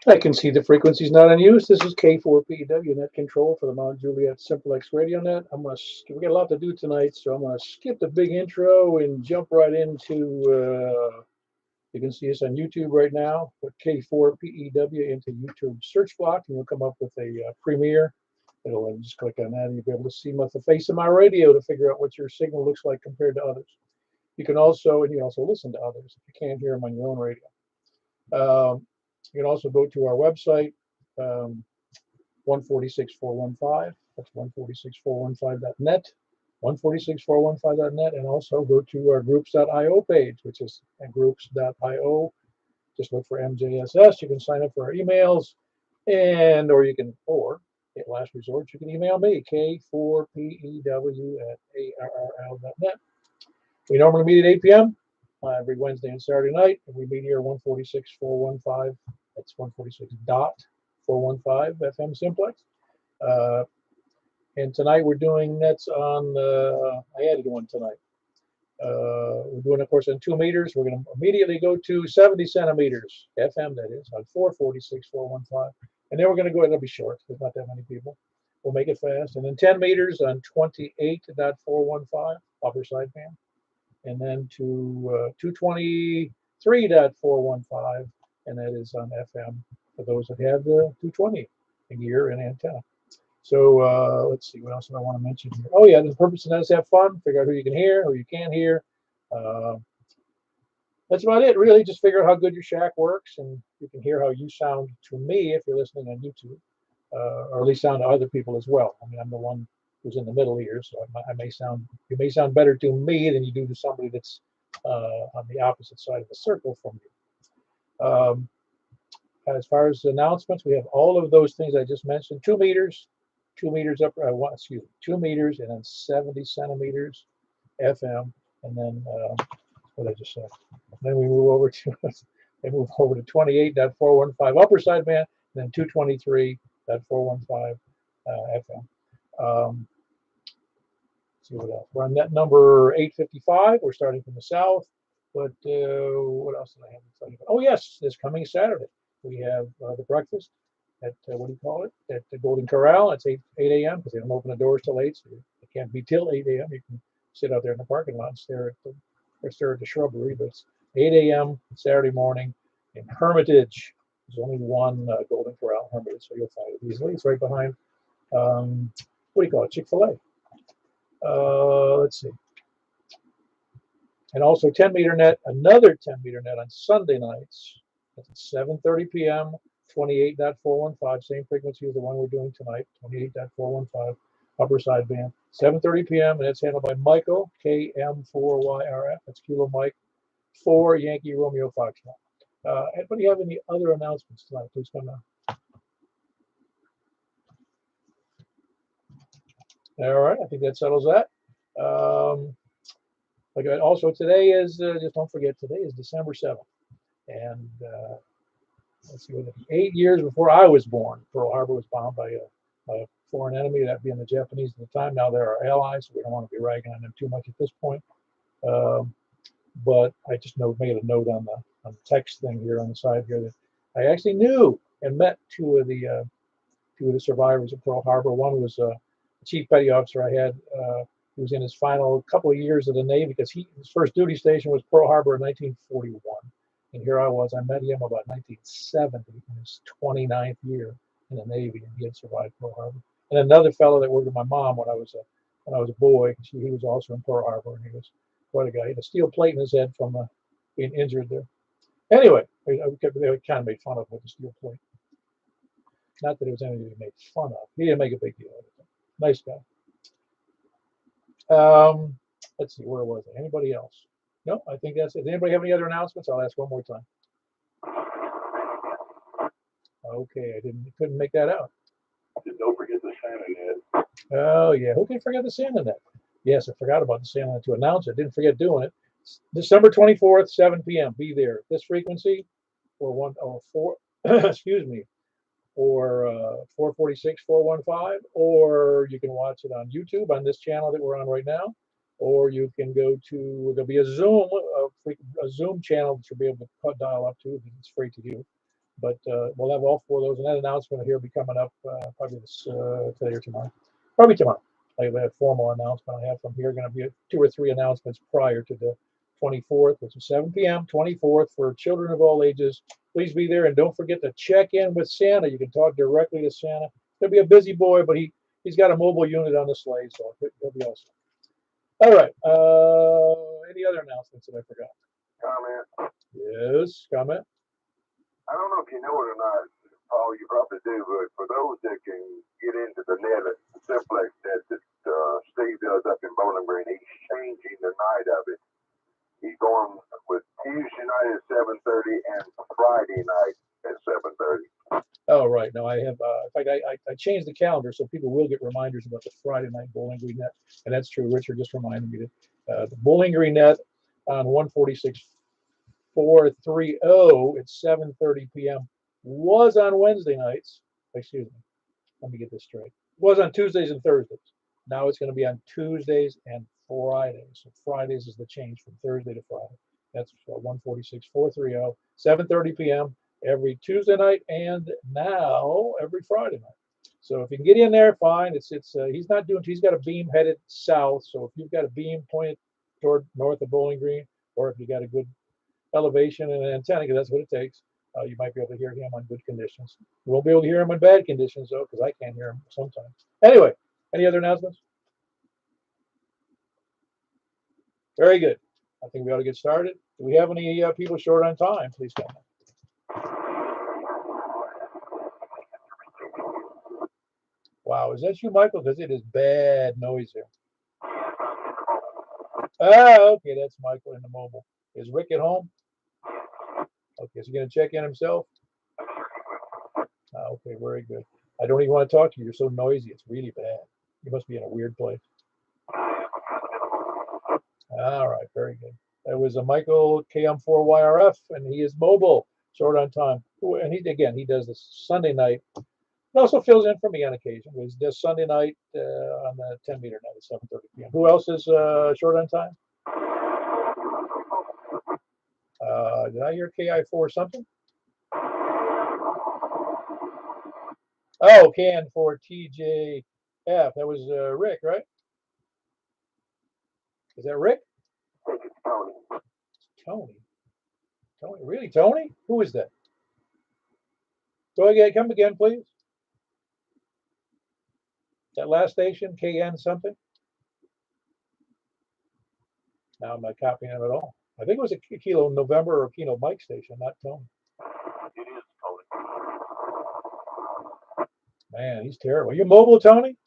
I can see the frequencies not in use. This is K4PW net control for the Mount Juliet Simplex Radio Net. We got a lot to do tonight, so I'm gonna skip the big intro and jump right into. You can see us on YouTube right now. Put K4PEW into YouTube search block, and you'll come up with a premiere. It'll just click on that, and you'll be able to see the face of my radio to figure out what your signal looks like compared to others. You can also listen to others if you can't hear them on your own radio. You can also go to our website, 146415. That's 146415.net, 146415.net, and also go to our groups.io page, which is groups.io. Just look for MJSS. You can sign up for our emails, or at last resort, you can email me, k4pew@arrl.net. We normally meet at 8 p.m. Every Wednesday and Saturday night, and we meet here 146415. That's 146.415 FM Simplex. And tonight we're doing nets on, I added one tonight. We're doing, of course, on 2 meters. We're going to immediately go to 70 centimeters, FM that is, on 446.415. And then we're going to go, it'll be short, there's not that many people. We'll make it fast. And then 10 meters on 28.415, upper sideband. And then to 223.415, and that is on FM for those that have the 220 gear and antenna. So let's see, what else do I want to mention here? Oh yeah, the purpose of that is have fun, figure out who you can hear, who you can't hear. That's about it, really. Just figure out how good your shack works, and you can hear how you sound to me if you're listening on YouTube, or at least sound to other people as well. I mean, I'm the one who's in the middle here, so you may sound better to me than you do to somebody that's on the opposite side of the circle from you. As far as announcements, we have all of those things I just mentioned. 2 meters, 2 meters up. 2 meters, and then 70 centimeters FM, and then what I just said. Then we move over to 28.415 upper sideband, and then 223.415 FM. See what else? We're on net number 855. We're starting from the south. But what else did I have to tell you about? Oh, yes, this coming Saturday. We have the breakfast at, what do you call it? At the Golden Corral. It's 8 a.m. because they don't open the doors till 8, so it can't be till 8 a.m. You can sit out there in the parking lot and stare at the shrubbery. But it's 8 a.m. Saturday morning in Hermitage. There's only one Golden Corral, Hermitage, so you'll find it easily. It's right behind, what do you call it, Chick-fil-A. Let's see. And also 10 meter net, another 10 meter net on Sunday nights. That's at 7:30 p.m., 28.415, same frequency as the one we're doing tonight, 28.415, upper sideband, 7:30 p.m., and it's handled by Michael, KM4YRF, that's Kilo Mike, 4 Yankee Romeo Foxtrot. Anybody have any other announcements tonight? Please come on. All right, I think that settles that. Also, today is, just don't forget, today is December 7th. And let's see, 8 years before I was born, Pearl Harbor was bombed by a foreign enemy, that being the Japanese at the time. Now they're our allies, so we don't want to be ragging on them too much at this point. But I just made a note on the text thing here on the side here that I actually knew and met two of the survivors of Pearl Harbor. One was a chief petty officer I had. He was in his final couple of years of the Navy because his first duty station was Pearl Harbor in 1941. And here I was. I met him about 1970 in his 29th year in the Navy, and he had survived Pearl Harbor. And another fellow that worked with my mom when I was a boy, he was also in Pearl Harbor, and he was quite a guy. He had a steel plate in his head from being injured there. Anyway, they kind of made fun of him with the steel plate. Not that it was anything to make fun of. He didn't make a big deal of it. Nice guy. Let's see, where was it? Anybody else? No, I think that's it. Does anybody have any other announcements? I'll ask one more time. Okay, couldn't make that out. Don't forget the Santa net. Oh yeah, who can forget the Santa net? Yes, I forgot about the Santa net to announce it. Didn't forget doing it. December 24th, 7 p.m. Be there. This frequency, or 4. Excuse me. Or 446.415, or you can watch it on YouTube on this channel that we're on right now, or you can go to, there'll be a Zoom channel that you'll be able to dial up to. It's free to do. But we'll have all 4 of those, and that announcement here will be coming up probably this today or tomorrow. Probably tomorrow. I have a formal announcement I have from here. Going to be 2 or 3 announcements prior to the 24th, which is 7 p.m. 24th for children of all ages. Please be there, and don't forget to check in with Santa. You can talk directly to Santa. He'll be a busy boy, but he's got a mobile unit on the sleigh, so he'll be awesome. All right. Any other announcements that I forgot? Comment. Yes, comment. I don't know if you know it or not, Paul, you probably do, but for those that can get into the net at the Simplex Net that Steve does up in Bowling Green, he's changing the night of it. He's going with Tuesday night at 7:30 and Friday night at 7:30. Oh, right. No, I have. In fact, I changed the calendar so people will get reminders about the Friday night Bowling Green Net, and that's true. Richard just reminded me that the Bowling Green Net on 146.430 at 7:30 p.m. was on Wednesday nights. Excuse me. Let me get this straight. Was on Tuesdays and Thursdays. Now it's going to be on Tuesdays and Fridays. So Fridays is the change from Thursday to Friday. That's 146.430, 7:30 p.m. every Tuesday night, and now every Friday night. So if you can get in there, fine. He's not doing. He's got a beam headed south. So if you've got a beam pointed toward north of Bowling Green, or if you got a good elevation and an antenna, because that's what it takes, you might be able to hear him on good conditions. You won't be able to hear him on bad conditions, though, because I can't hear him sometimes. Anyway, any other announcements? Very good. I think we ought to get started. Do we have any people short on time? Please comment. Wow, is that you, Michael? Because it is bad noise here. Ah, okay, that's Michael in the mobile. Is Rick at home? Okay, is he going to check in himself? Okay, very good. I don't even want to talk to you. You're so noisy. It's really bad. You must be in a weird place. All right, very good. That was a Michael KM4YRF, and he is mobile, short on time. And he does this Sunday night. He also fills in for me on occasion. He does Sunday night on the 10-meter net at 7:30 p.m. Who else is short on time? Did I hear KI4 something? Oh, KN4TJF. That was Rick, right? Is that Rick? Tony. Tony. Really, Tony? Who is that? Go again. Come again, please. That last station, KN something? Now I'm not copying him at all. I think it was a Kilo November or Kilo Mike station, not Tony. It is Tony. Man, he's terrible. You mobile, Tony?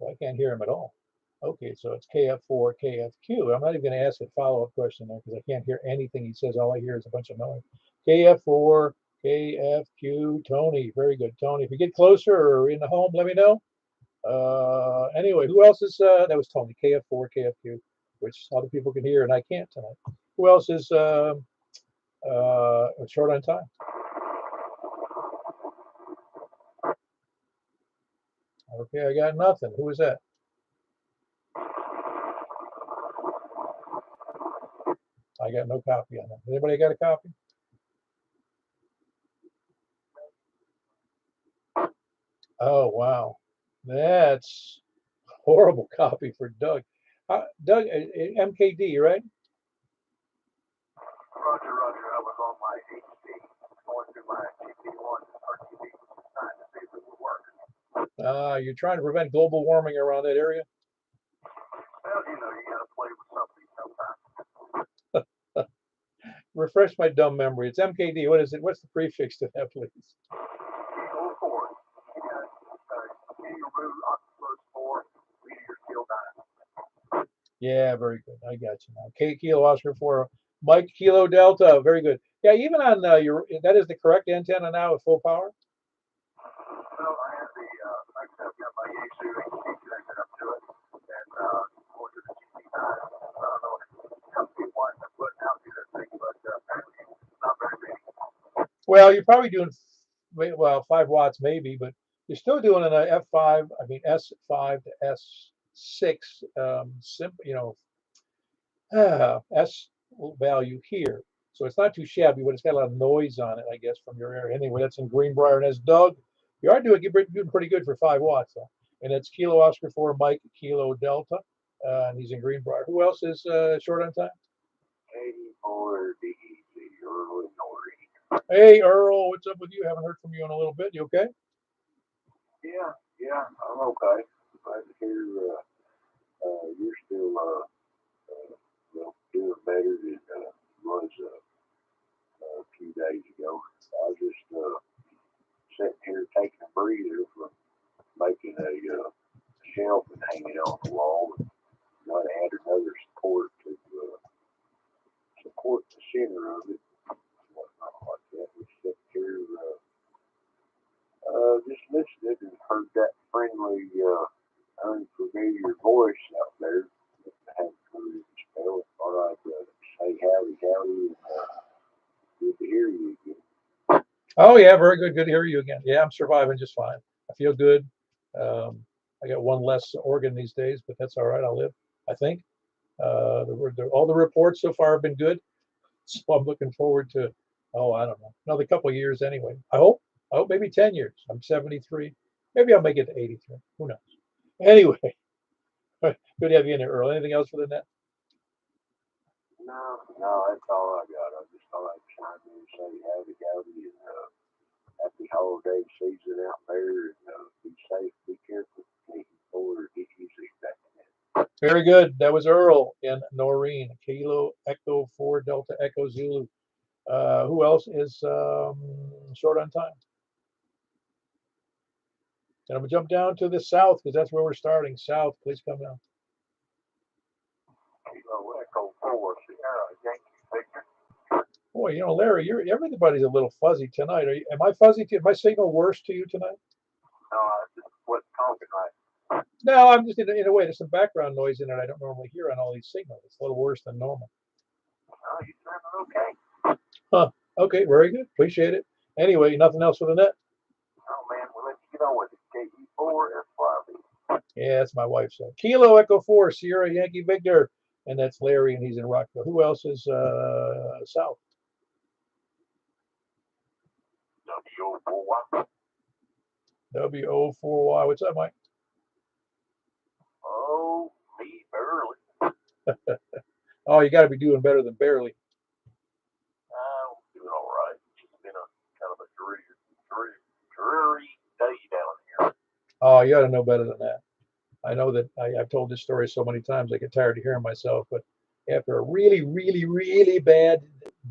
Well, I can't hear him at all. Okay, so it's KF4, KFQ. I'm not even going to ask a follow-up question there because I can't hear anything he says. All I hear is a bunch of noise. KF4, KFQ, Tony. Very good, Tony. If you get closer or in the home, let me know. Anyway, who else is, that was Tony, KF4, KFQ, which other people can hear and I can't tonight. Who else is short on time? Okay, I got nothing. Who is that? I got no copy on that. Anybody got a copy? Oh, wow. That's horrible copy for Doug. Doug, MKD, right? Roger. I was on my HD, going through my TV1 or TV, trying to see if it would work. You're trying to prevent global warming around that area? Well, you got to play with something sometimes. Refresh my dumb memory. It's MKD. What is it? What's the prefix to that, please? Kilo 4. Kangaroo, octopus 4, meteor, Kilo 9. Yeah, very good. I got you now. K Kilo Oscar 4, Mike Kilo Delta. Very good. Yeah, even on that is the correct antenna now with full power? Well, I have like I said, I've got my Yaesu HD connected up to it, and going to the GP9. I don't know how many watts I'm putting out to that thing, but apparently it's not very many. Well, you're probably doing 5 watts maybe, but you're still doing an F5. I mean S5 to S6 S value here. So it's not too shabby, but it's got a lot of noise on it, I guess, from your area. Anyway, that's in Greenbrier, and that's Doug. You're doing pretty good for 5 watts, though. And it's Kilo Oscar 4 Mike Kilo Delta, and he's in Greenbrier. Who else is short on time? 84 DEC, early Nori. Hey, Earl, what's up with you? Haven't heard from you in a little bit. You okay? Yeah, I'm okay. Glad to hear you're still doing better than was a few days ago. I was just sitting here taking a breather from making a shelf and hanging it on the wall. And got to add another support to support the center of it. Whatnot like that. We sit here just listening and heard that friendly, unfamiliar voice out there. I hadn't heard it spell. Thought I'd say howdy, and good to hear you again. Oh, yeah, very good. Good to hear you again. Yeah, I'm surviving just fine. I feel good. I got one less organ these days, but that's all right. I'll live, I think. All the reports so far have been good. So I'm looking forward to, I don't know, another couple of years anyway. I hope maybe 10 years. I'm 73. Maybe I'll make it to 83. Who knows? Anyway, good to have you in there, Earl. Anything else for the net? No, that's all I got. I just thought I'd chime in and say howdy, and happy holiday season out there, and be safe, be careful, take forward, get easy back in. Very good. That was Earl in Noreen, Kilo Echo 4 Delta Echo Zulu. Who else is short on time? And I'm going to jump down to the south because that's where we're starting. South, please come down. Kilo Echo 4, Sierra, Yankee Victor. Boy, Larry, everybody's a little fuzzy tonight. Am I fuzzy to you? Is my signal worse to you tonight? No, I just wasn't talking right. No, I'm just in a way. There's some background noise in it I don't normally hear on all these signals. It's a little worse than normal. Oh, you sounded okay. Huh. Okay, very good. Appreciate it. Anyway, nothing else for the net? Oh, man, we'll let you get on with it. KE4 FYV. Yeah, that's my wife. So Kilo Echo 4 Sierra Yankee Victor, and that's Larry, and he's in Rockville. Who else is south? W04Y. W04Y. What's up, Mike? Oh, me barely. Oh, you got to be doing better than barely. I'm doing all right. It's been a kind of a dreary day down here. Oh, you ought to know better than that. I know that I've told this story so many times I get tired of hearing myself, but after a really, really, really bad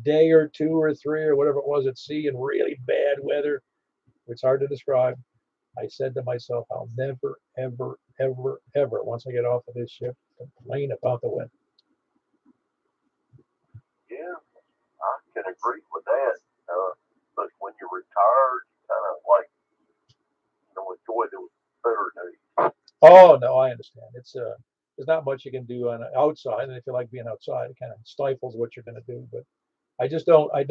day or 2 or 3 or whatever it was at sea and really bad weather, it's hard to describe, I said to myself, I'll never, ever, ever, ever, once I get off of this ship, complain about the weather. Yeah, I can agree with that. But when you're retired, you kind of like, enjoy those better days. Oh no, I understand. It's there's not much you can do on outside, and if you like being outside, it kind of stifles what you're going to do. But I just don't. I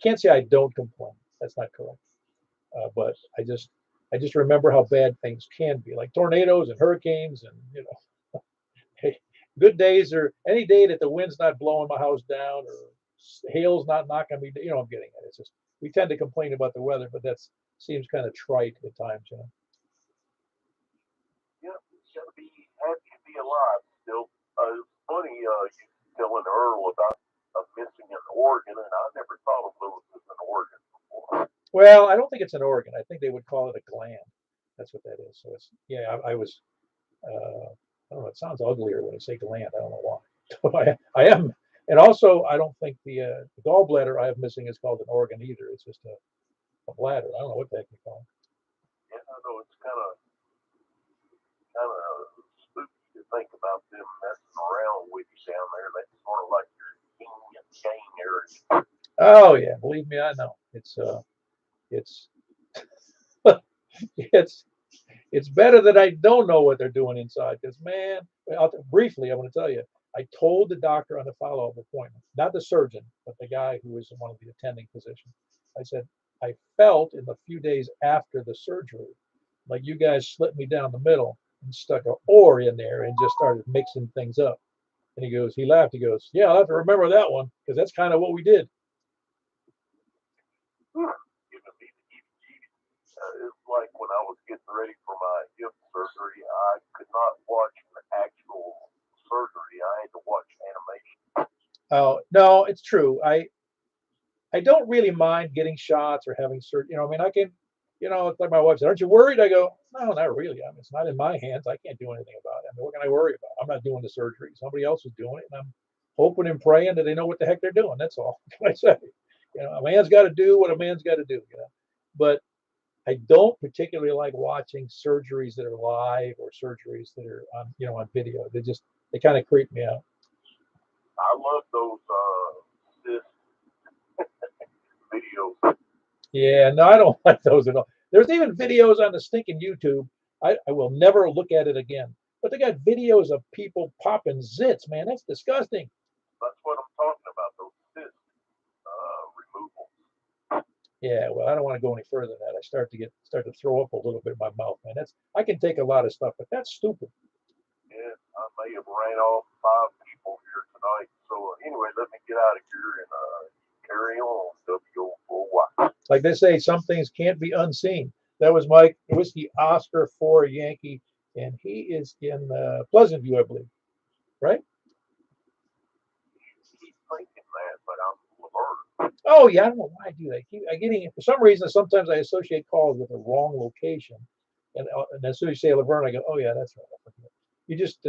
can't say I don't complain. That's not correct. But I just remember how bad things can be, like tornadoes and hurricanes, and hey, good days are any day that the wind's not blowing my house down or hail's not knocking me. I'm getting it. It's just we tend to complain about the weather, but that seems kind of trite at times. Yeah, you gotta be happy to be alive still. It's funny, you telling Earl about missing an organ, and I never thought of Lewis as an organ before. Well, I don't think it's an organ. I think they would call it a gland. That's what that is. So it's I was I don't know. It sounds uglier when I say gland. I don't know why. I am, and also I don't think the gallbladder I have missing is called an organ either. It's just a bladder. I don't know what the heck you call it. Yeah, I know it's kind of spooky to think about them messing around with you down there. That's sort of like your yin and yang area. Oh yeah, believe me, I know. It's it's better that I don't know what they're doing inside. Because man, briefly, I want to tell you, I told the doctor on the follow-up appointment, not the surgeon, but the guy who was one of the attending physicians. I said I felt in the few days after the surgery, like you guys slit me down the middle and stuck an oar in there and just started mixing things up. And he laughed. He goes, yeah, I'll have to remember that one because that's kind of what we did. Giving me the heebie-jeebies. It's like when I was getting ready for my hip surgery, I could not watch the actual surgery. I had to watch animation. Oh, no, it's true. I don't really mind getting shots or having surgery. You know, I mean, I can, you know, it's like my wife said, aren't you worried? I go, no, not really. I mean, it's not in my hands. I can't do anything about it. I mean, what can I worry about? I'm not doing the surgery. Somebody else is doing it. And I'm hoping and praying that they know what the heck they're doing. That's all I say. You know, a man's got to do what a man's got to do, you know. But I don't particularly like watching surgeries that are live or surgeries that are on, you know, on video. They kind of creep me out. I love those videos. Yeah, no, I don't like those at all. There's even videos on the stinking YouTube. I will never look at it again. But they got videos of people popping zits, man. That's disgusting. That's what I'm talking about. Those cyst removal. Yeah, well, I don't want to go any further than that. I start to throw up a little bit in my mouth, man. I can take a lot of stuff, but that's stupid. Yeah, I may have ran off 5 people here tonight. So anyway, let me get out of here and carry on. WO4Y. Like they say, some things can't be unseen. That was Mike Whiskey Oscar for Yankee, and he is in Pleasant View, I believe, right? Keep thinking that, but I'm Laverne. Oh yeah, I don't know why I do that. I getting for some reason sometimes I associate calls with the wrong location, and as soon as you say Laverne, I go, oh yeah, that's right. I forget. You just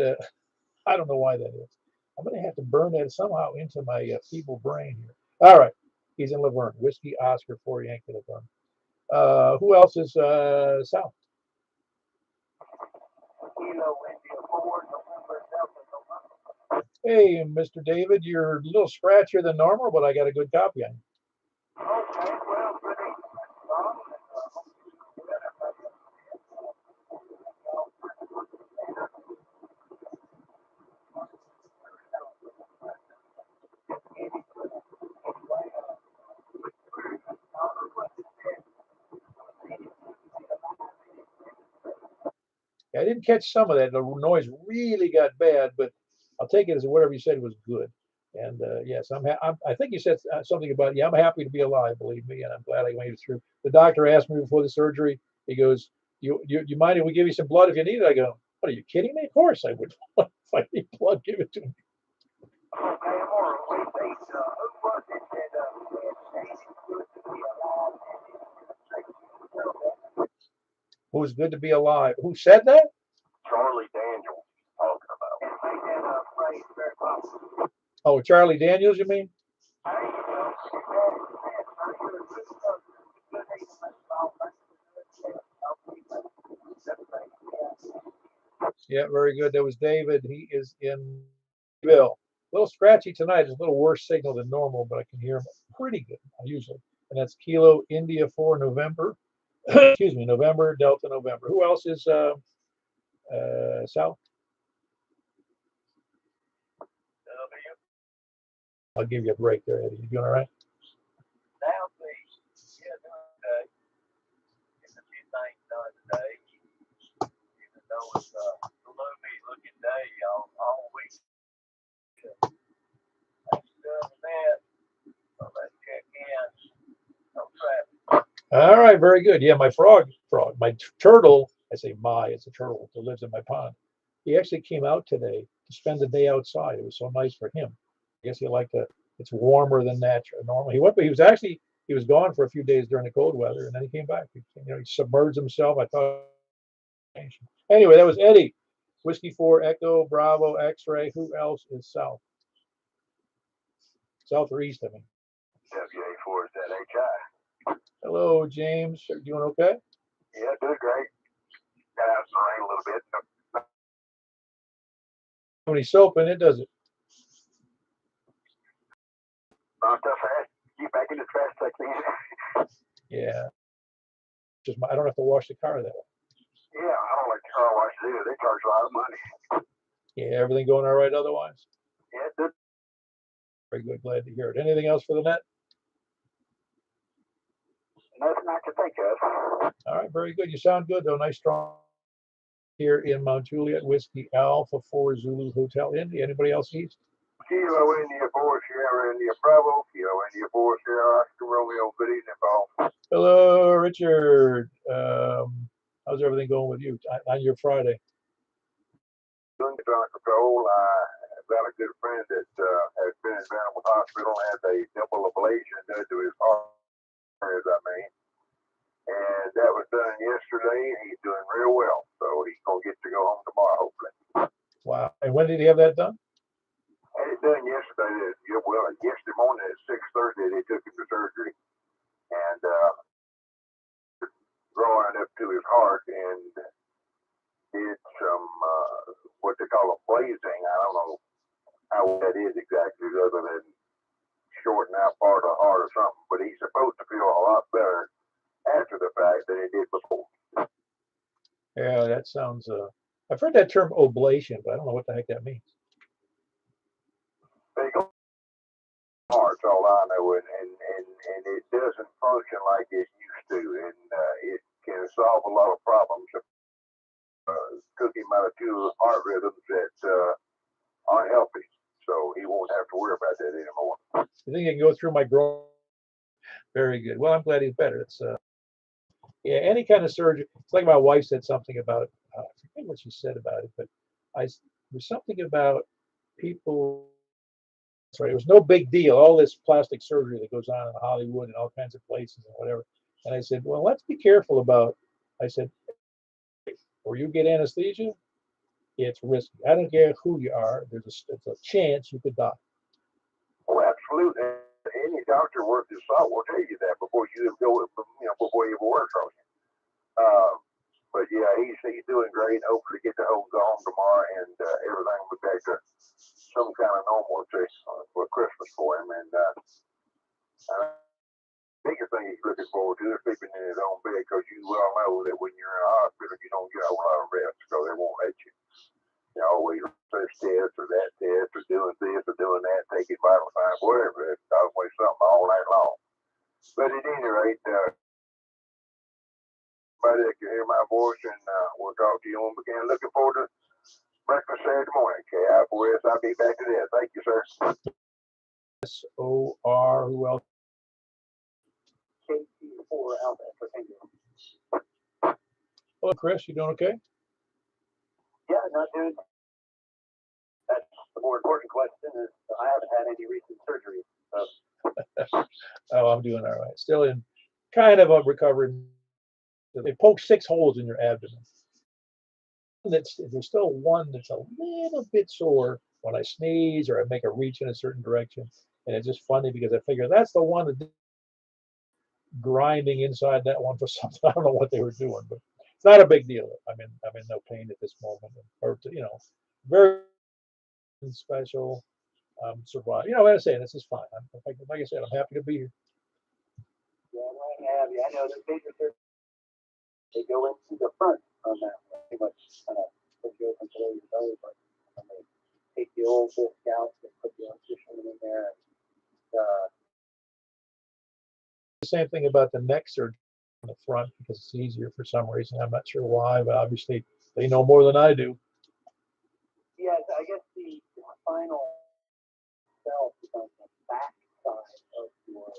I don't know why that is. I'm gonna have to burn that somehow into my feeble brain here. All right, he's in Laverne. Whiskey Oscar for Yankee Laverne. Who else is South? Hey, Mr. David, you're a little scratchier than normal, but I got a good copy on you. Okay, well, good evening. I didn't catch some of that. The noise really got bad, but I'll take it as whatever you said was good. And yes, I think you said something about, yeah, I'm happy to be alive, believe me, and I'm glad I made it through. The doctor asked me before the surgery, he goes, you mind if we give you some blood if you need it? I go, what, are you kidding me? Of course I would. If I need blood, give it to me. Who's good to be alive? Who said that? Charlie Daniels talking about. Oh, Charlie Daniels, you mean? Yeah, very good. That was David. He is in Bill. A little scratchy tonight. It's a little worse signal than normal, but I can hear him pretty good usually. And that's Kilo India for November. Excuse me, November Delta November. Who else is South? I'll give you a break there, Eddie. You doing all right? Yeah, okay. Getting a few things done today. Even though it's a gloomy looking day all week. So let's check in. No traffic. All right, very good. Yeah, my my turtle, I say it's a turtle that lives in my pond. He actually came out today to spend the day outside. It was so nice for him. I guess he liked it's warmer than normal. He was gone for a few days during the cold weather, and then he came back. He submerged himself. I thought. Anyway, that was Eddie. Whiskey 4 Echo Bravo X-ray. Who else is south? South or east, I mean. WA4ZHI. Hello, James. Are you doing okay? Yeah, doing great. Got out in the rain a little bit. When he's soap in it, does it? Not that fast. Get back in the trash like that. Yeah. I don't have to wash the car that way. Yeah, I don't like the car wash either. They charge a lot of money. Yeah, everything going all right otherwise? Yeah, good. Very good. Glad to hear it. Anything else for the net? Nothing I can think of. All right, very good. You sound good, though. Nice, strong. here in Mount Juliet, Whiskey Alpha 4 Zulu Hotel Indy. Anybody else east? Kilo India 4 Sierra India Bravo, Kilo India 4 Sierra Oscar Romeo. Good evening, Paul. Hello, Richard. How's everything going with you on your Friday? Doing on control. I've got a good friend that has been in Animal Hospital and had a double ablation done to his heart, and that was done yesterday, and he's doing real well. So he's going to get to go home tomorrow, hopefully. Wow. And when did he have that done? Had it done yesterday. Well, yesterday morning at 6:30, they took him to surgery, and growing up to his heart, and did some what they call a blazing. I don't know how that is exactly, other than shorten out part of the heart or something. But he's supposed to feel a lot better after the fact than he did before. Yeah, that sounds. I've heard that term oblation, but I don't know what the heck that means. They go heart's all I know, and it doesn't function like it used to, and it can solve a lot of problems. Took him out of two heart rhythms that aren't healthy, so he won't have to worry about that anymore. You think I can go through my growth? Very good. Well, I'm glad he's better. It's yeah, any kind of surgery. It's like my wife said something about. I forget what she said about it, but there's something about people. Sorry, it was no big deal. All this plastic surgery that goes on in Hollywood and all kinds of places and whatever. And I said, well, let's be careful about. I said, or you get anesthesia, it's risky. I don't care who you are. There's a chance you could die. Oh, absolutely. Any doctor worth his salt will tell you that before you go, before you work on it. But yeah, he's doing great. Hopefully, get to go home tomorrow, and everything will be back to some kind of normalcy for Christmas for him. And biggest thing he's looking forward to is sleeping in his own bed, because you well know that when you're in a hospital, you don't get a lot of rest, because they won't let you. You always this test or that test or doing this or doing that, taking vital signs, whatever. It's always something all night long. But at any rate, everybody that can hear my voice, and we'll talk to you on again. Looking forward to breakfast Saturday morning. KI4S, I'll be back to that. Thank you, sir. SOR, who else? KT4 Alpha for Tango. Hello, Chris. You doing okay? Yeah, not doing. That's the more important question. Is I haven't had any recent surgery. So. Oh, I'm doing all right. Still in kind of a recovery. They poke 6 holes in your abdomen. There's still one that's a little bit sore when I sneeze or I make a reach in a certain direction, and it's just funny because I figure that's the one that grinding inside that one for something. I don't know what they were doing, but it's not a big deal. I'm in no pain at this moment, or very special. Survive. What I'm saying, this is fine. Like I said, I'm happy to be here. Yeah, I have. Yeah, I know the major surgery. They go into the front on that one. Pretty much kind of put you open below your belly button, and they take the old disc out and put the artificial in there. And, the same thing about the neck surgery in the front, because it's easier for some reason. I'm not sure why, but obviously they know more than I do. yeah, I guess the spinal itself is on the back side of your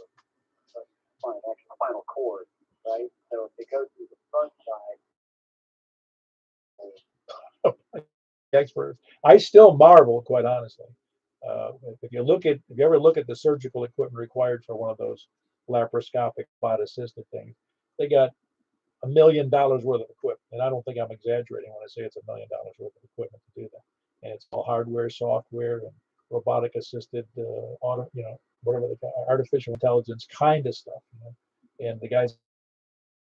spine, actually spinal cord, right? So if it goes through the front side. Experts. I still marvel, quite honestly. If you ever look at the surgical equipment required for one of those laparoscopic bot-assisted things, they got $1 million worth of equipment, and I don't think I'm exaggerating when I say it's $1 million worth of equipment to do that. And it's all hardware, software, and robotic assisted, whatever they call artificial intelligence kind of stuff. And the guy's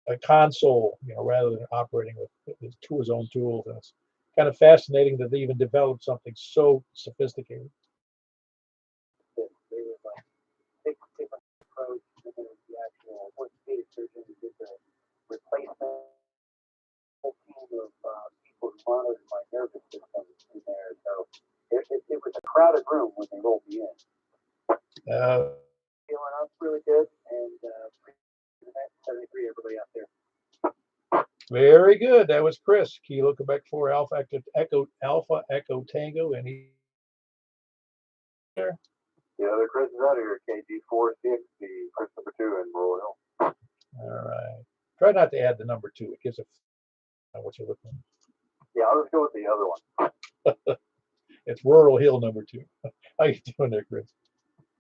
a console, rather than operating with his own tools. And it's kind of fascinating that they even developed something so sophisticated. There was like 6 different approaches, and then the actual orthopedic surgeon who did the replacement. Whole team of people who monitored my nervous system in there. So it was a crowded room when they rolled me in. Feeling up really good, and 73, everybody out there. Very good. That was Chris. Kilo Quebec 4 Alpha Echo Tango, and he there. The other Chris is out here, KG460, Chris number 2 in Royal Hill. All right. Try not to add the number 2. It gives a what you're looking. Yeah, I'll just go with the other one. It's Rural Hill number 2. How you doing there, Chris?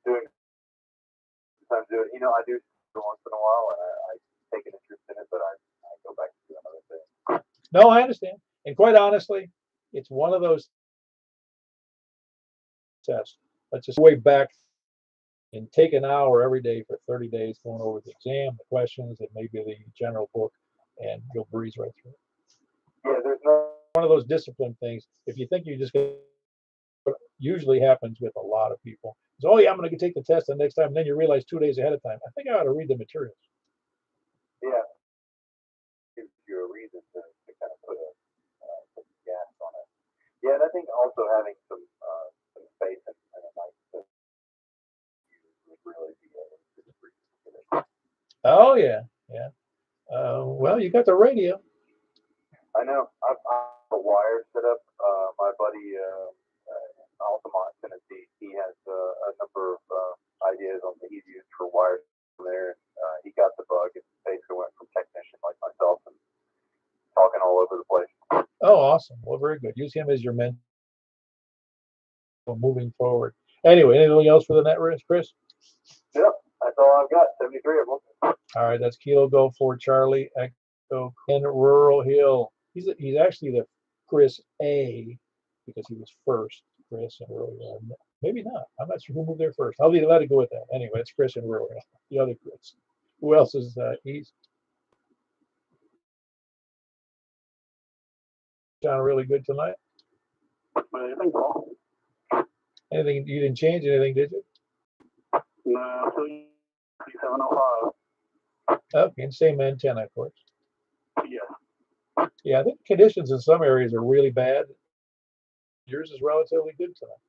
Doing. I'm doing. You know, I do once in a while, and I take an interest in it, but I go back to do another thing. No, I understand. And quite honestly, it's one of those tests. Let's just way back and take an hour every day for 30 days going over the exam, the questions, and maybe the general book, and you'll breeze right through it. Yeah, there's no. One of those discipline things. If you think you just usually happens with a lot of people. So, oh yeah, I'm going to take the test the next time, and then you realize 2 days ahead of time, I think I ought to read the materials. Yeah, gives you a reason to kind of put gas on it. Yeah, and I think also having some space and a nice would really be a Oh yeah, yeah. Well, you got the radio. I know. I've a wire set up. My buddy in Altamont, Tennessee, he has a number of ideas on the he's used for wires there. He got the bug and basically went from technician like myself and talking all over the place. Oh, awesome. Well, very good. Use him as your mentor moving forward. Anyway, anything else for the net risk, Chris? Yep, that's all I've got. 73 of them. All right, that's Kilo Go for Charlie Echo in Rural Hill. He's actually the Chris A because he was first. Chris and Rural Hill. Maybe not. I'm not sure who moved there first. I'll let it go with that. Anyway, it's Chris and Rural Hill. The other Chris. Who else is east? Sound really good tonight. Anything you didn't change anything, did you? No, 3705. Okay, and same antenna, of course. Yeah. Yeah, I think conditions in some areas are really bad. Yours is relatively good tonight.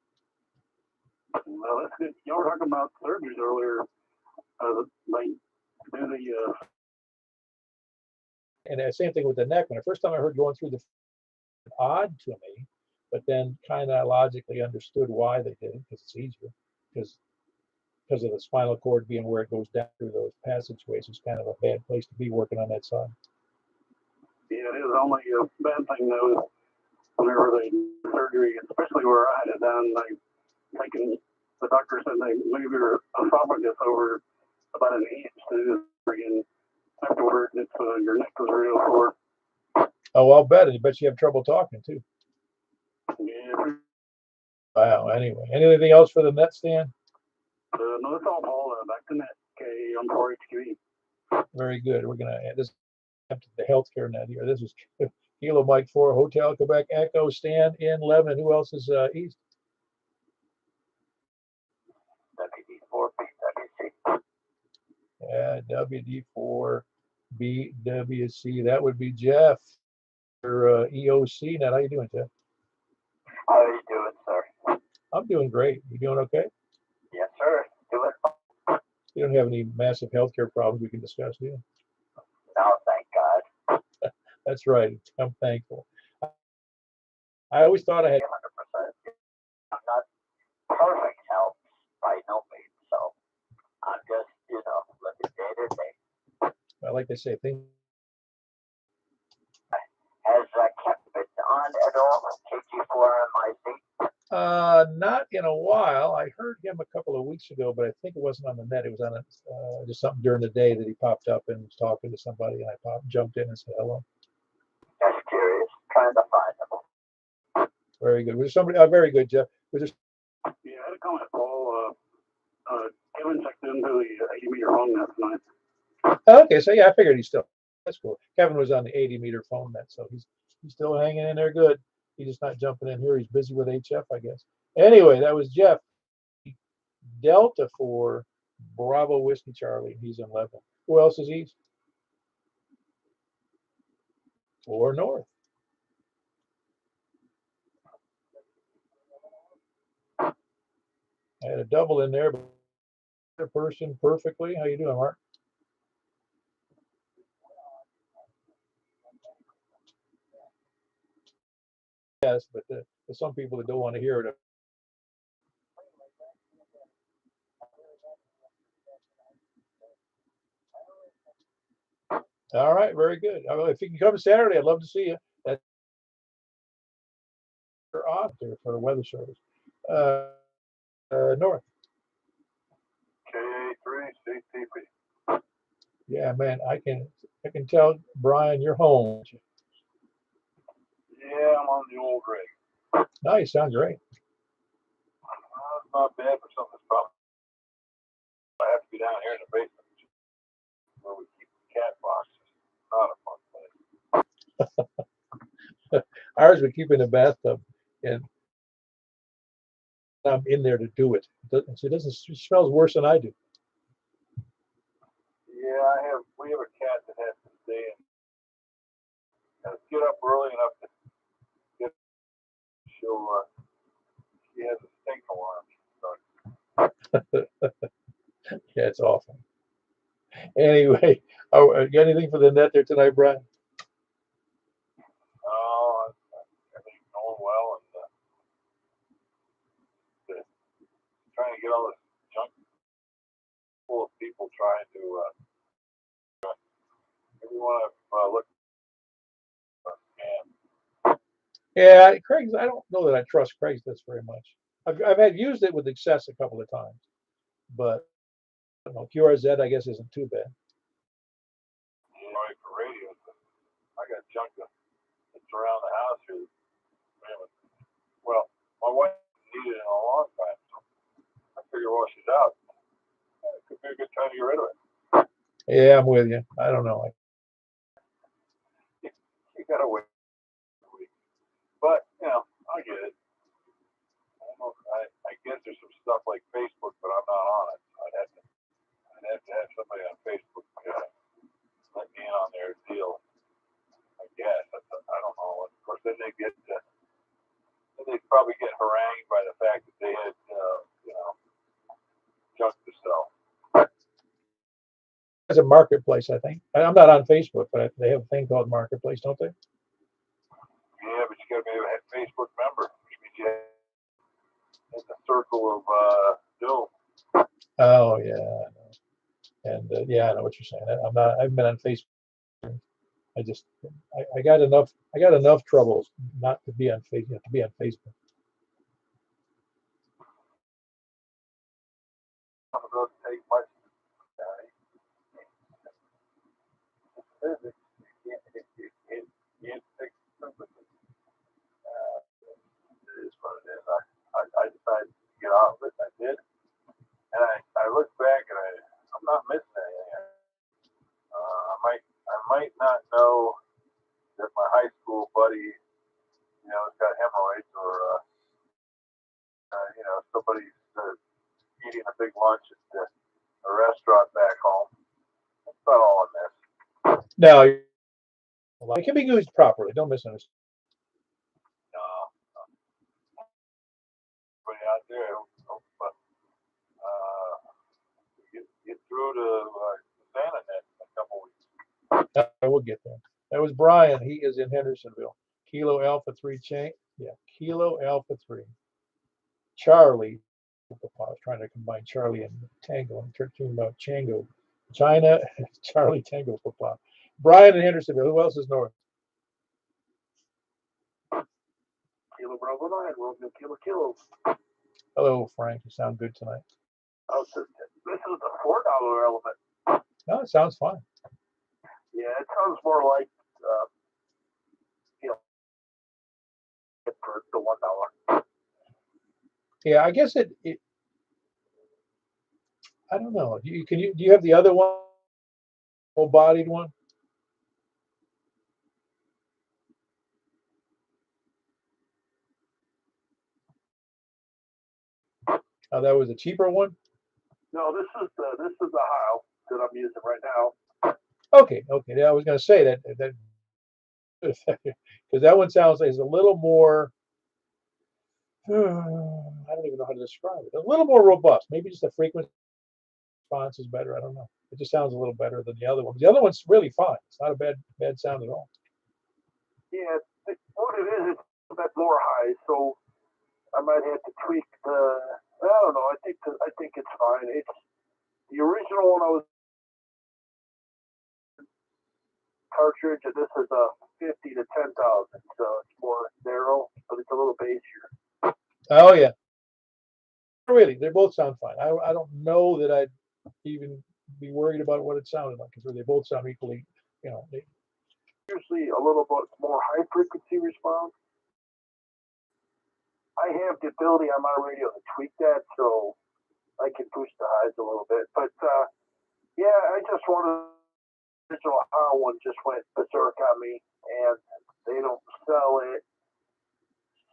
Well, that's good. Y'all were talking about surgeries earlier. Like, do the And the same thing with the neck. When the first time I heard going through the odd to me, but then kind of logically understood why they did it because it's easier. Because of the spinal cord being where it goes down through those passageways, it's kind of a bad place to be working on that side. Yeah, it is only a bad thing though. Whenever they do surgery, especially where I had it done, the doctor said they move your esophagus over about an inch to do the surgery, and afterwards, it's your neck was real sore. Oh, I'll bet it. I bet you have trouble talking too. Yeah. Wow. Anyway, anything else for the net stand? No, that's all, Paul. Back to net. Okay, I'm for HQE. Very good. We're gonna add this to the healthcare net here. This is Kilo Mike 4 Hotel Quebec Echo stand in Lebanon. Who else is east? WD4 BWC. Yeah, WD4 BWC. That would be Jeff. Your EOC net. How you doing, Jeff? How are you doing, sir? I'm doing great. You doing okay? Yes, sir. Doing fine. You don't have any massive healthcare problems we can discuss, do you? No, thank God. That's right. I'm thankful. I always thought I had 100%. I'm not perfect health by no means, so I'm just, living day to day. I like to say things. Has Kevin on at all? KG4 on my seat? Not in a while. I heard him a couple of weeks ago, but I think it wasn't on the net. It was on just something during the day that he popped up and was talking to somebody, and I jumped in and said hello. Just curious, trying to find him. Very good. Was there somebody? Very good, Jeff. Was there? Yeah, I had a comment, Paul. Kevin checked into the 80-meter phone net tonight. Okay, so yeah, I figured he's still. That's cool. Kevin was on the 80-meter phone net, so he's still hanging in there good. He's just not jumping in here. He's busy with HF, I guess. Anyway, that was Jeff. Delta 4 Bravo Whiskey Charlie. He's in Lebanon. Who else is east? Or north? I had a double in there, but a person perfectly. How you doing, Mark? best, but there's some people that don't want to hear it. All right, very good. If you can come Saturday, I'd love to see you. That's off there for the weather service. North. KA3 CTP. Yeah, man, I can tell, Brian, you're home. Yeah, I'm on the old rig. Nice, sounds great. It's not bad for something that's probably. I have to be down here in the basement where we keep the cat boxes. Not a fun place. Ours we keep in the bathtub, and I'm in there to do it. It smells worse than I do. Yeah, we have a cat that has to stay and get up early enough to get. She has a stink alarm. Yeah, it's awful. Anyway, you got anything for the net there tonight, Brian? Oh, everything's going well, and trying to get all this junk full of people trying to. Everyone I've looked at scam. Yeah, Craig's. I don't know that I trust Craigslist very much. I've had used it with Access a couple of times, but I don't know, QRZ I guess isn't too bad. Right for radios, but I got junk that's around the house here. Well, my wife needed it in a long time, so I figure while she's out, it could be a good time to get rid of it. Yeah, I'm with you. I don't know. You gotta wait a week, but I get it. I guess there's some stuff like Facebook, but I'm not on it. I'd have to have somebody on Facebook let me in on their deal. I guess I don't know. Of course, then they probably get harangued by the fact that they had junk to sell. It's a marketplace, I think. I'm not on Facebook, but they have a thing called Marketplace, don't they? Yeah, but you got to be a Facebook member, which means you have in the circle of doom. Oh yeah, and yeah, I know what you're saying. I'm not. I've been on Facebook. I just, I got enough. I got enough troubles not to be on Facebook. To be on Facebook. It doesn't take much. Physics, you can't fix sympathy. It is what it is. I decided to get off it. I did, and I look back and I'm not missing anything. I might not know that my high school buddy, has got hemorrhoids, or somebody's eating a big lunch at a restaurant back home. That's not all I miss. No, it can be used properly. Don't misunderstand. No, anybody out there, get through to Santa Net in a couple weeks. I will get there. That was Brian. He is in Hendersonville. Kilo Alpha 3 chain. Yeah, Kilo Alpha 3. Charlie. I was trying to combine Charlie and Tango. I'm talking about Chango. China, Charlie Tango Papa. Brian in Hendersonville. Who else is north? Kilo Bravo 9, Romeo Kilo. Hello, Frank. You sound good tonight. Oh, so this is the $4 element. No, it sounds fine. Yeah, it sounds more like, for the $1. Yeah, I guess it I don't know. Do you have the other one, full bodied one? Oh, that was a cheaper one? No, this is the Heil that I'm using right now. Okay. Yeah, I was gonna say that because that one sounds like it's a little more I don't even know how to describe it. A little more robust. Maybe just the frequency response is better. I don't know. It just sounds a little better than the other one. The other one's really fine. It's not a bad sound at all. Yeah, what it is, bit more high, so I might have to tweak the. I don't know. I think it's fine. It's the original one I was cartridge, and this is a 50 to 10,000, so it's more narrow, but it's a little bassier. Oh yeah, really, they both sound fine. I don't know that I'd even be worried about what it sounded like because they both sound equally, you know. Usually a little bit more high frequency response. I have the ability on my radio to tweak that, so I can boost the highs a little bit. But yeah, I just wanted the original how one just went berserk on me, and they don't sell it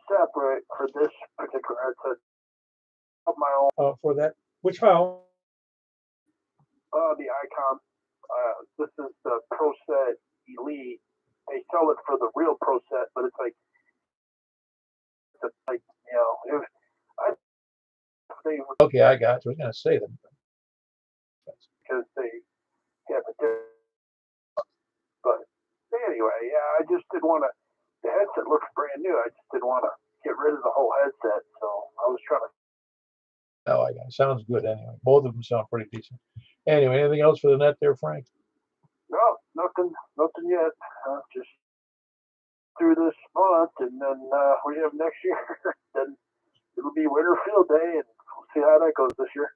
separate for this particular headset. Of my own. For that, which how? The Icon. This is the Pro Set Elite. They sell it for the real Pro Set, but it's like you know, if they okay, I got you. I was gonna say them because they have a different. But anyway, yeah, I just didn't want to. The headset looks brand new. I just didn't want to get rid of the whole headset, so I was trying to. Oh, I got it. Sounds good anyway. Both of them sound pretty decent. Anyway, anything else for the net there, Frank? No, nothing yet. Just through this month, and then we have next year. Then it'll be winter field day, and we'll see how that goes this year.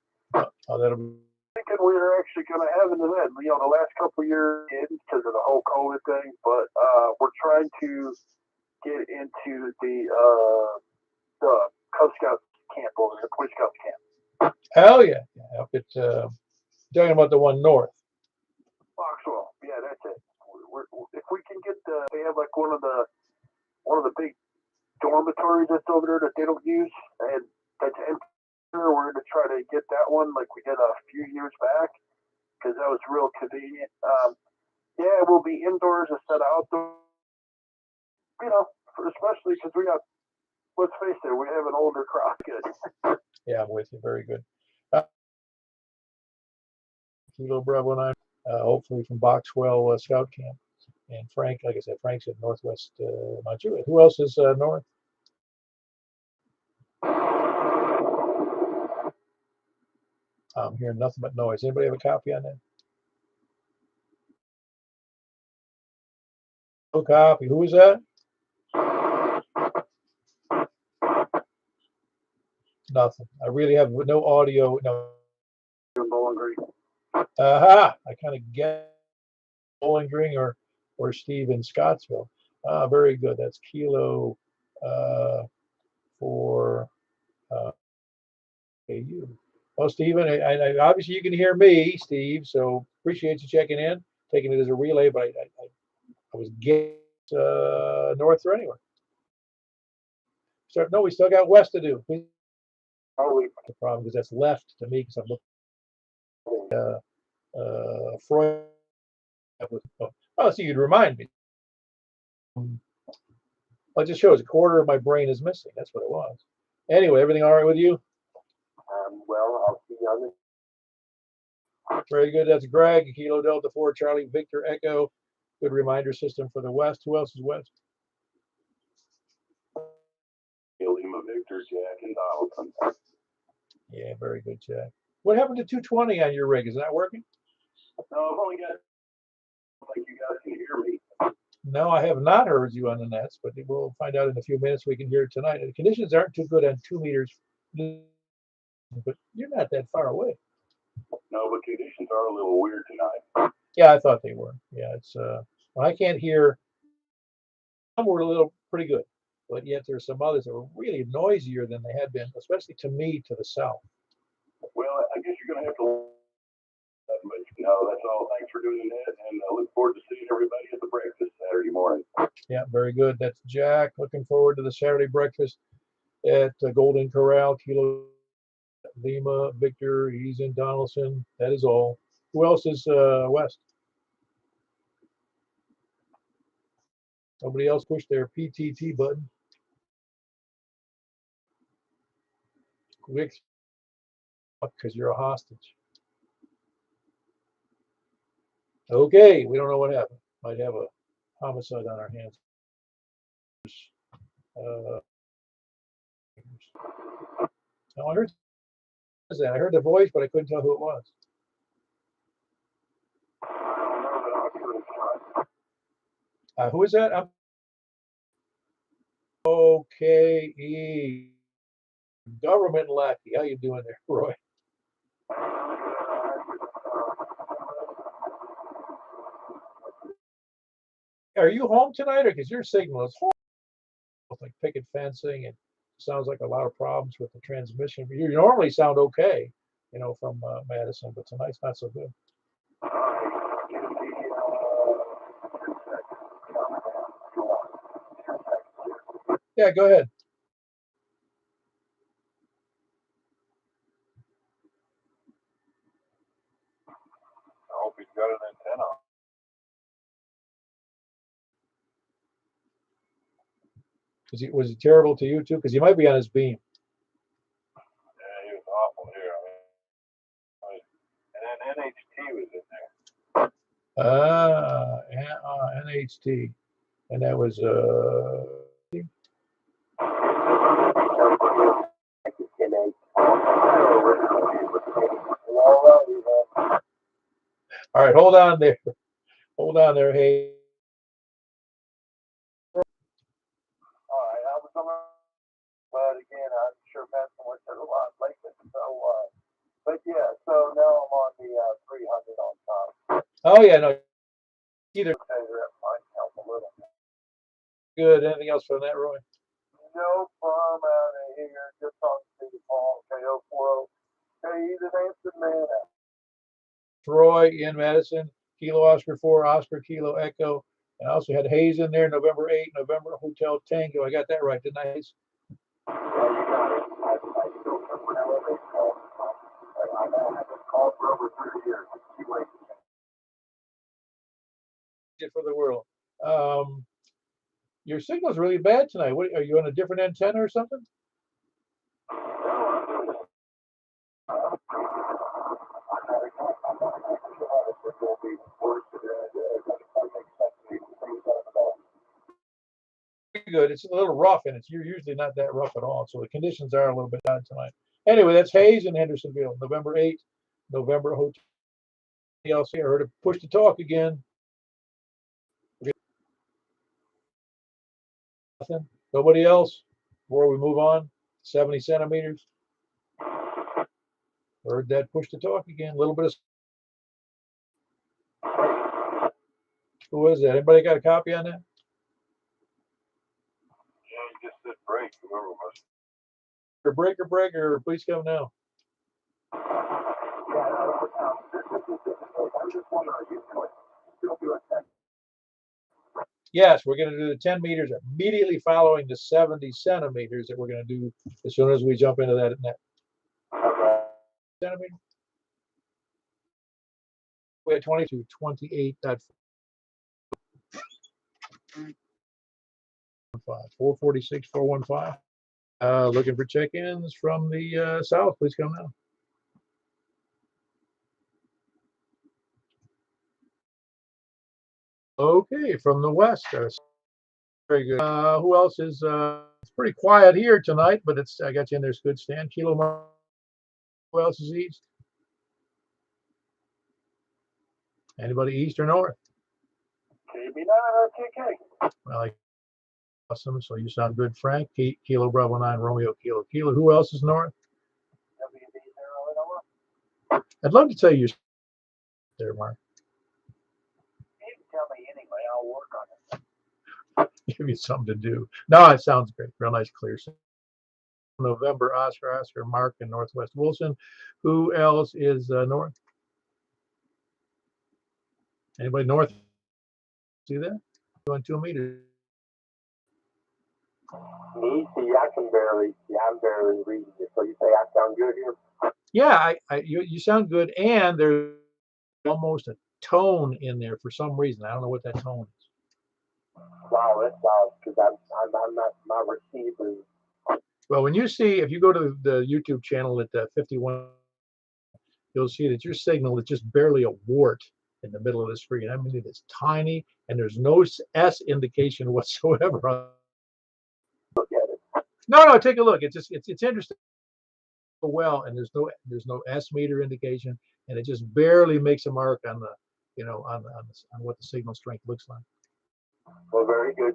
Oh, that'll be. Thinking we were actually going to have an event. You know, the last couple of years didn't because of the whole COVID thing, but we're trying to get into the Cub Scout camp over there, the Boy Scout camp. Hell yeah! Yeah, up at talking about the one north. Foxwell, yeah, that's it. If we can get they have like one of the big dormitories that's over there that they don't use, and that's empty. We're going to try to get that one like we did a few years back because that was real convenient. Yeah, we'll be indoors instead of outdoors. You know, especially because we got. Let's face it, we have an older crowd. Good. Yeah, I'm with you. Very good. Kilo Bravo 9, hopefully from Boxwell Scout Camp. And Frank, like I said, Frank's at Northwest Manchuria. Who else is north? I'm hearing nothing but noise. Anybody have a copy on that? No copy. Who is that? Nothing. I really have no audio. No. Aha! I kind of get Bowling Green or Steve in Scottsville. Very good. That's Kilo for AU. Well, Stephen, I obviously you can hear me, Steve. So appreciate you checking in, taking it as a relay. But I was getting north or anywhere. So no, we still got west to do. Probably the problem because that's left to me because I'm looking Freud. Oh, so you'd remind me. Well, it just shows a quarter of my brain is missing. That's what it was. Anyway, everything all right with you? Well, I'll see you on the. Very good. That's Greg, Kilo Delta 4, Charlie, Victor, Echo. Good reminder system for the west. Who else is west? Lima, Victor, Jack, and Donaldson. Yeah, very good, Jack. What happened to 220 on your rig? Is that working? No, I've only got. Like you guys can hear me. No, I have not heard you on the nets, but we'll find out in a few minutes. We can hear it tonight. The conditions aren't too good on 2 meters, but you're not that far away. No, but conditions are a little weird tonight. Yeah, I thought they were. Yeah, it's when I can't hear. Some were a little pretty good, but yet there's some others that were really noisier than they had been, especially to me to the south. Well, I guess you're going to have to. But no, that's all. Thanks for doing that, and I look forward to seeing everybody at the breakfast Saturday morning. Yeah, very good. That's Jack. Looking forward to the Saturday breakfast at Golden Corral. Kilo Lima, Victor, he's in Donaldson. That is all. Who else is west? Nobody else pushed their PTT button. Quick, because you're a hostage. Okay, we don't know what happened. Might have a homicide on our hands. Oh, I heard that. I heard the voice, but I couldn't tell who it was. Who is that? OKE. Government lackey. How you doing there, Roy? Are you home tonight, or because your signal is horrible, like picket fencing, and sounds like a lot of problems with the transmission. You normally sound okay, from Madison, but tonight's not so good. Yeah, go ahead. I hope he's got an antenna. Was he terrible to you too? Because he might be on his beam. Yeah, he was awful here. And then NHT was in there. NHT, and that was all right. Hold on there. Hey. All right, I was on, but again, I'm sure Madison went to a lot lately. So, but yeah, so now I'm on the 300 on top. Oh yeah, no. Either That might help a little. good. Anything else from that, Roy? No, I'm out of here. Just on Steve Paul, KO40. Hey, he's an answered man. Roy in Madison, Kilo Oscar 4, Oscar Kilo Echo. And I also had Hayes in there, November 8, November Hotel Tango. I got that right, didn't I, Hayes? Yeah, you got it. I still remember how they called. I haven't called for over 30 years. For the world. Your signal's really bad tonight. What, are you on a different antenna or something? Good. It's a little rough, and you're usually not that rough at all. So the conditions are a little bit bad tonight. Anyway, that's Hayes in Hendersonville, November 8th, November Hotel. I heard a push to talk again. Nothing. Nobody else. Before we move on, 70 centimeters. Heard that push to talk again. A little bit of. Who is that? Anybody got a copy on that? Yeah, you just said break. Whoever was. Breaker, please come now. Yes, we're going to do the 10 meters immediately following the 70 centimeters that we're going to do as soon as we jump into that net. Centimeter. We had 22, 28, 446, 415. Looking for check-ins from the south. Please come now. Okay, from the west. Very good. Who else is? It's pretty quiet here tonight, but I got you in there's good stand. Kilo. Who else is east? Anybody east or north? KB9 or KK. Well, awesome. So you sound good, Frank. Kilo Bravo 9 Romeo Kilo. Who else is north? I'd love to tell you there, Mark. You can tell me anyway. I'll work on it. Give you something to do. No, it sounds great. Real nice, clear. November, Oscar, Mark, and Northwest Wilson. Who else is north? Anybody north? See that? Doing 2 meters. Me, see, I'm barely reading it. So you say I sound good here? Yeah, you sound good, and there's almost a tone in there for some reason. I don't know what that tone is. Wow, that's odd because I'm not my receiver. Well, when you see, if you go to the YouTube channel at 51, you'll see that your signal is just barely a wart in the middle of the screen. I mean, it's tiny, and there's no S indication whatsoever. Yeah, No, take a look. It's interesting. Well, and there's no S meter indication, and it just barely makes a mark on the on what the signal strength looks like. Well, very good.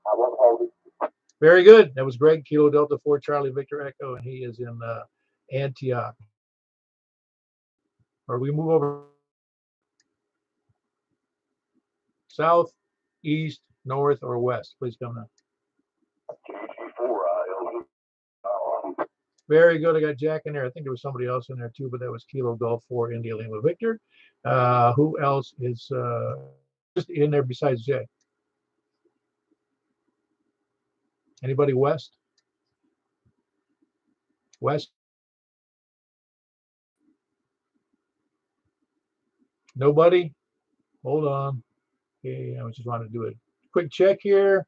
I won't hold it. Very good. That was Greg, Kilo Delta 4 Charlie Victor Echo, and he is in Antioch. Or we move over south, east, north, or west. Please come now. Very good. I got Jack in there. I think there was somebody else in there too, but that was Kilo Golf 4 India Lima Victor. Who else is just in there besides Jay? Anybody west? West? Nobody? Hold on. Okay, I just wanted to do a quick check here.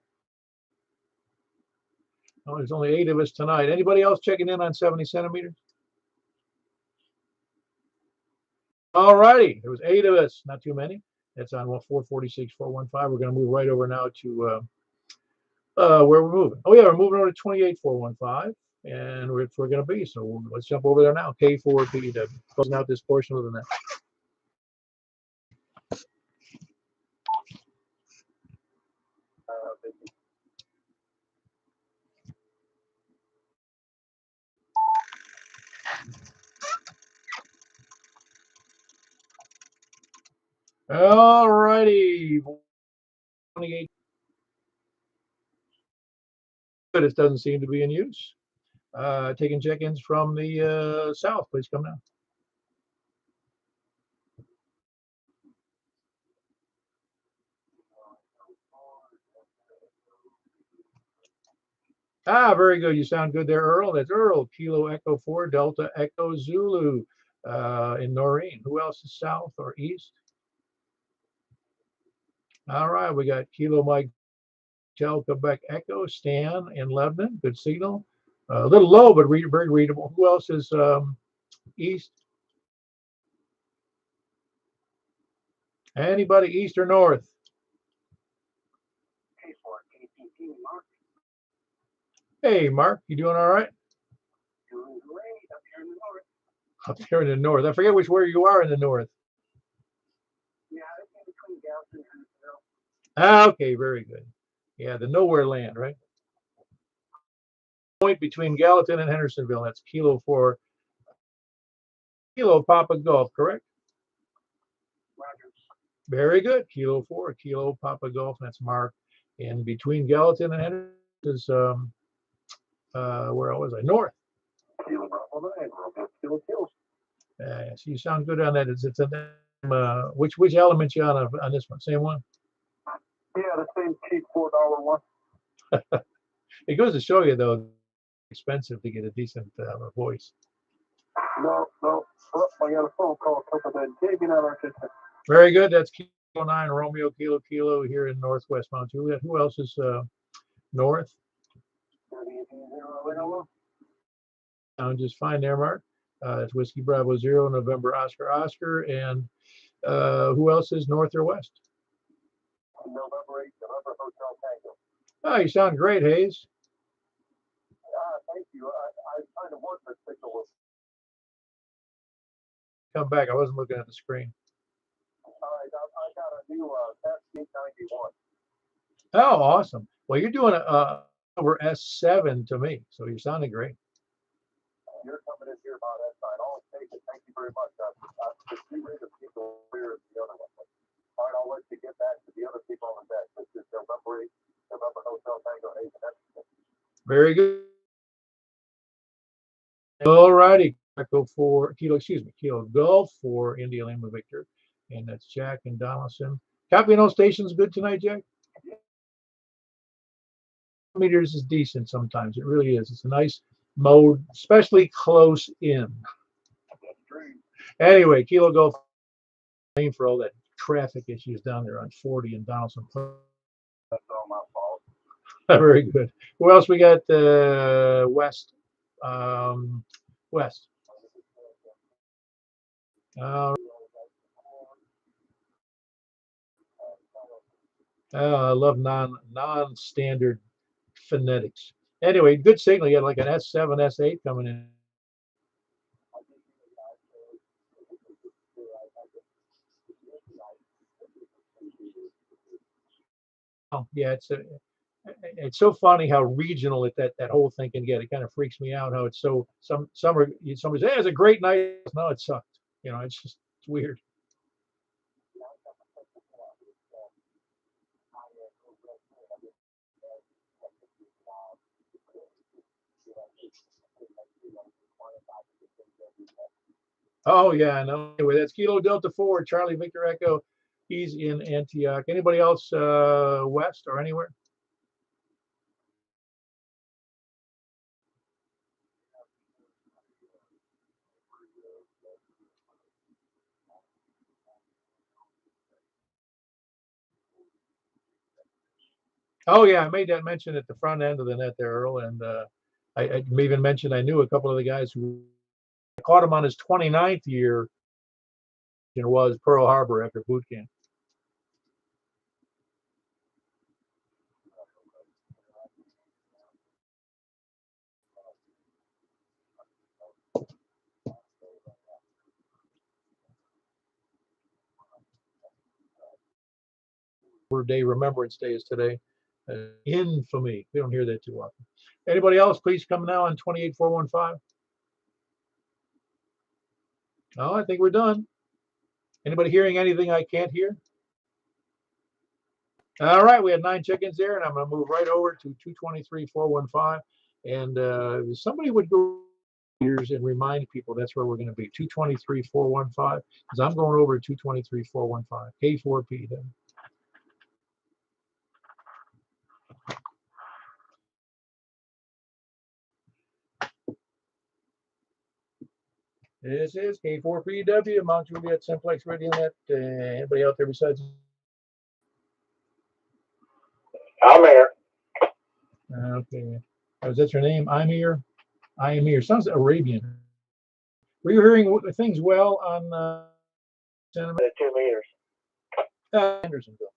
Oh, there's only 8 of us tonight. Anybody else checking in on 70 centimeters? All righty. There was 8 of us. Not too many. That's on 446, 415. We're going to move right over now to where we're moving. Oh, yeah, we're moving over to 28, 415. And we're going to be. So let's jump over there now. K4PW. Closing out this portion of the net. All righty. 28. But it doesn't seem to be in use. Taking check-ins from the south. Please come now. Very good. You sound good there, Earl. That's Earl. Kilo Echo 4 Delta Echo Zulu in Noreen. Who else is south or east? All right, we got Kilo Mike Tel Quebec Echo Stan in Lebanon. Good signal. A little low, but very readable. Who else is east? Anybody east or north? Hey, Mark, you doing all right? Doing great up here in the north. Up here in the north. I forget where you are in the north. Yeah, it's in between Gallatin and Hendersonville. Okay, very good. Yeah, the nowhere land, right? Point between Gallatin and Hendersonville. That's Kilo 4 Kilo Papa Golf, correct? Rogers. Very good. Kilo 4 Kilo Papa Golf. That's Mark. And between Gallatin and Henderson is where was I? North. So you sound good on that. It's a which element you on this one? Same one? Yeah, the same cheap $4 one. It goes to show you though, expensive to get a decent voice. No. Oh, I got a phone call coming in. Taking out our system. Very good. That's Kilo 9 Romeo Kilo here in Northwest Mountain. Who else is north? Sound just fine there, Mark. It's Whiskey Bravo 0 November Oscar. And who else is north or west? November 8th, November Hotel Tango. Oh, you sound great, Hayes. Thank you. I kind of work this signal. Come back. I wasn't looking at the screen. I got a new S891. Oh, awesome. Well, you're doing over S7 to me, so you're sounding great. You're coming in here about S9. I'll take it. Thank you very much. The two rate of people here is the other one. All right, I'll let you get back to the other people on the deck. This is November 8th, November Hotel Tango 8. Very good. All righty. Echo 4 Kilo Golf 4 India Lima Victor. And that's Jack and Donaldson. Copy on all stations good tonight, Jack? Meters is decent sometimes. It really is. It's a nice mode, especially close in. Anyway, Kilo Golf for all that traffic issues down there on 40 and Donaldson. That's all my fault. Very good. Who else we got? West. West. I love non-standard phonetics. Anyway, good signal. You got like an S7, S8 coming in. Oh, yeah, it's so funny how regional that whole thing can get. It kind of freaks me out how it's so somebody says, hey, it's a great night. No, it sucked. You know, it's weird. Oh yeah, I know. Anyway, that's Kilo Delta 4, Charlie Victor Echo. He's in Antioch. Anybody else west or anywhere? Oh yeah, I made that mention at the front end of the net there, Earl, and I even mentioned I knew a couple of the guys who caught him on his 29th year. It was Pearl Harbor after boot camp. Day Remembrance Day is today. Infamy. We don't hear that too often. Anybody else, please come now on 28415. Oh, I think we're done. Anybody hearing anything I can't hear? All right, we had 9 chickens there, and I'm going to move right over to 223-415. And somebody would go here and remind people that's where we're going to be, 223-415, because I'm going over to 223-415, K4P. Then. This is K4PW, Mount Juliet Simplex Radio Net. Anybody out there besides? I'm here. Okay. Oh, is that your name? Imir? Imir. Sounds Arabian. Were you hearing things well on The 2 meters. Andersonville?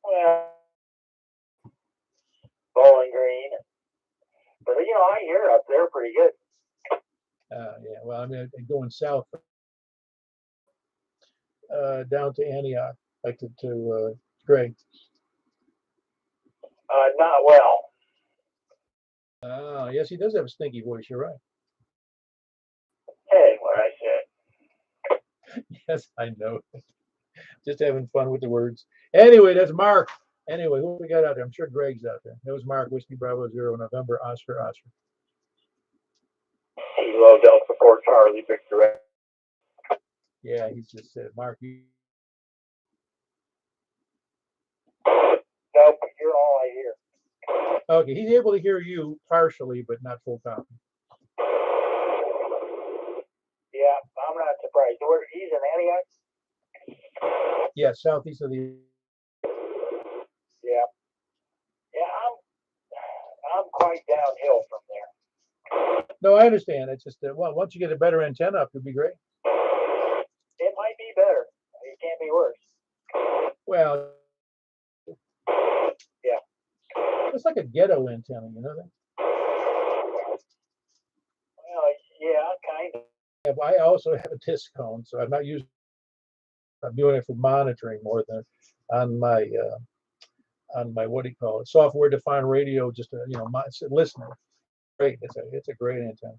Well, Bowling Green. But, you know, I hear up there pretty good. Yeah, well, I mean, going south down to Antioch, like to Greg. Not well. Yes, he does have a stinky voice. You're right. Hey, what I said. Yes, I know. Just having fun with the words. Anyway, that's Mark. Anyway, who we got out there? I'm sure Greg's out there. That was Mark, Whiskey Bravo 0, November, Oscar. Kilo Delta 4 Charlie Victor. Yeah, he's just said, Mark, you. Nope, you're all I hear. Okay, he's able to hear you partially, but not full copy. Yeah, I'm not surprised. He's in Antioch? Yeah, southeast of the. Yeah. Yeah, I'm quite downhill from there. No, I understand. It's just that, well, once you get a better antenna up, it'd be great. It might be better. It can't be worse. Well, yeah. It's like a ghetto antenna, you know that? Well, yeah, kind of. I also have a disc cone, so I'm not using. I'm doing it for monitoring more than on my what do you call it? Software defined radio. Just listening. Great. It's a great antenna.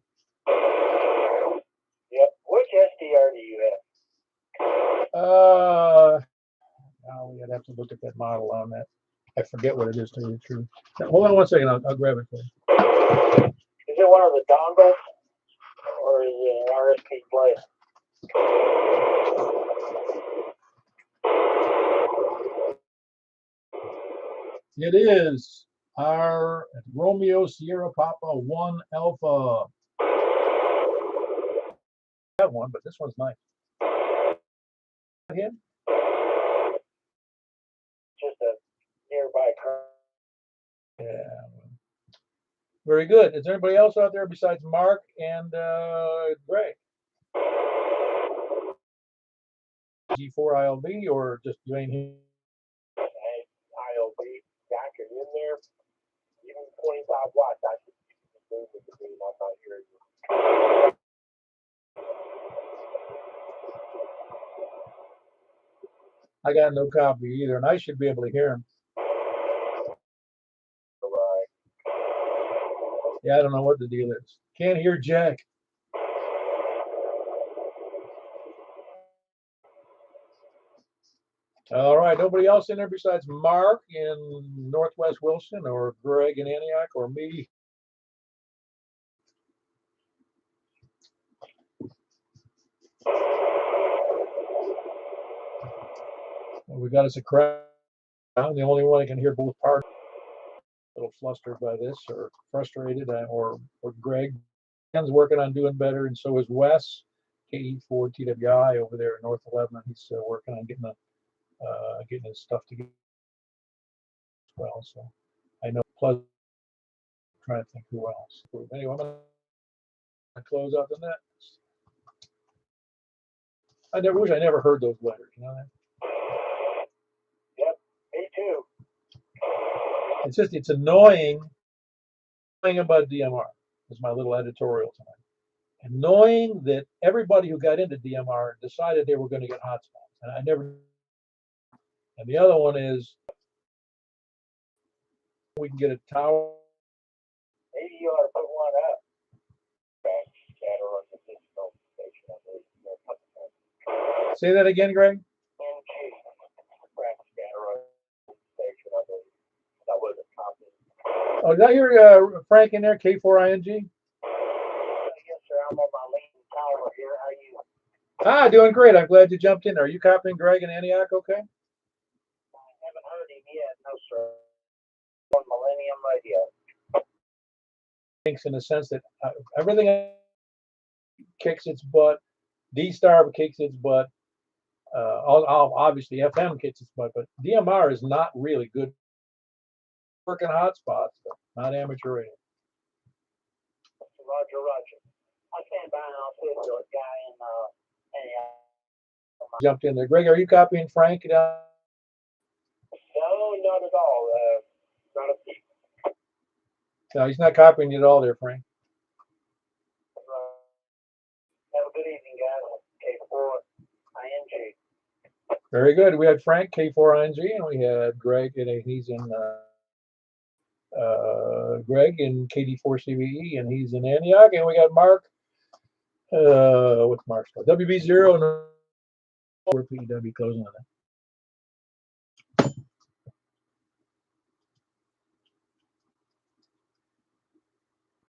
Yep. Which SDR do you have? We'd have to look at that model on that. I forget what it is, to be true. Now, hold on one second. I'll grab it for you. Is it one of the dongles, or is it an RSP player? It is our Romeo Sierra Papa 1 Alpha. That one, but this one's nice. Him? Just a nearby car. Yeah. Very good. Is there anybody else out there besides Mark and Greg? G4 ILB or just Dwayne? ILB, Jack, are you in there? Even 25 watts, I should be with the green. I'm not hearing you. I got no copy either, and I should be able to hear him. Yeah, I don't know what the deal is. Can't hear Jack. All right, nobody else in there besides Mark in Northwest Wilson or Greg in Antioch or me. Well, we got us a crowd. I'm the only one that can hear both parts. A little flustered by this or frustrated, or Greg. Ken's working on doing better, and so is Wes, KE4TWI over there in North 11. He's working on getting his stuff together as well. So I know Pleasant. Trying to think who else. Anyway, I'm gonna close out the net. I wish I never heard those letters. You know that? Yep, me too. It's annoying. Thing about DMR is my little editorial tonight. Annoying that everybody who got into DMR decided they were going to get hotspots, and I never. And the other one is we can get a tower. Maybe you ought to put one up. Scatter on the digital station. Say that again, Greg. I wasn't confident. Oh, did I hear Frank in there? K4ING. Yes, sir. I'm on my lean tower here. How are you? Ah, doing great. I'm glad you jumped in. Are you copying Greg in Antioch? Okay. I haven't heard him yet. No, sir. On Millennium Radio. Thinks in the sense that everything kicks its butt. D-Star kicks its butt. Obviously FM kicks its butt, but DMR is not really good. Working hotspots, but not amateur radio. Roger, Roger. I stand by and I'll say to a guy in Jumped in there. Greg, are you copying Frank? No, not at all. Not a peep. No, he's not copying you at all there, Frank. Have a good evening, guys. K4ING. Very good. We had Frank, K4ING, and we had Greg, and he's in Greg in KD4CVE, and he's in Antioch, and we got Mark. What's Mark's called? WB0 and PW closing on that.